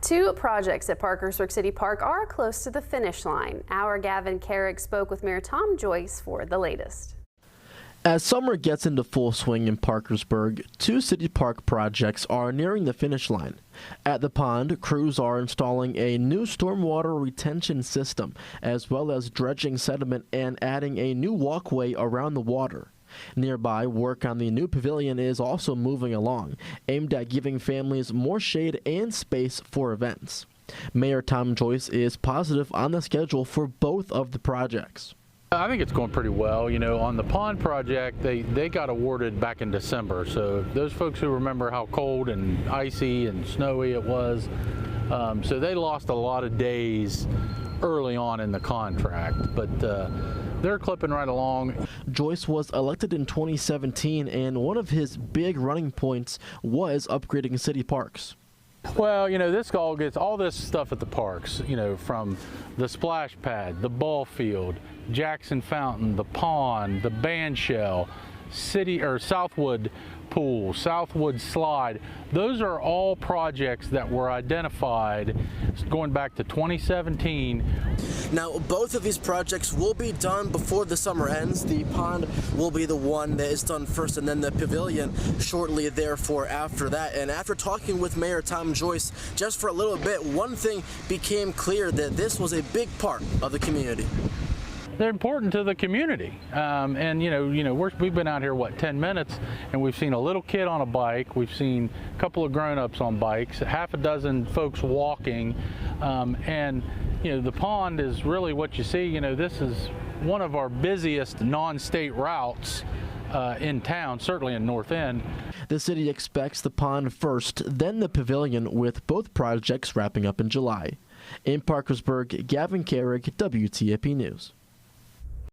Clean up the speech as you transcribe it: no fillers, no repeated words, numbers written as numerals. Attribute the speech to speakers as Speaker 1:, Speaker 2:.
Speaker 1: Two projects at Parkersburg City Park are close to the finish line. Our Gavin Carrick spoke with Mayor Tom Joyce for the latest.
Speaker 2: As summer gets into full swing in Parkersburg, two city park projects are nearing the finish line. At the pond, crews are installing a new stormwater retention system, as well as dredging sediment and adding a new walkway around the water. Nearby, work on the new pavilion is also moving along, aimed at giving families more shade and space for events. Mayor Tom Joyce is positive on the schedule for both of the projects.
Speaker 3: I think it's going pretty well. You know, on the pond project, they got awarded back in December. So those folks who remember how cold and icy and snowy it was, so they lost a lot of days early on in the contract. But they're clipping right along. Joyce
Speaker 2: was elected in 2017, and one of his big running points was upgrading city parks.
Speaker 3: Well, you know, this all gets all this stuff at the parks, you know, from the splash pad, the ball field, Jackson Fountain, the pond, the band shell, Southwood pool, Southwood slide. Those are all projects that were identified going back to 2017.
Speaker 2: Now, both of these projects will be done before the summer ends. The pond will be the one that is done first, and then the pavilion shortly therefore after that. And after talking with Mayor Tom Joyce just for a little bit, one thing became clear, that this was a big part of the community.
Speaker 3: They're important to the community, and we've been out here 10 minutes, and we've seen a little kid on a bike, we've seen a couple of grown-ups on bikes, half a dozen folks walking, and the pond is really what you see. This is one of our busiest non-state routes in town, certainly in North End.
Speaker 2: The city expects the pond first, then the pavilion, with both projects wrapping up in July. In Parkersburg, Gavin Carrick, WTOP News.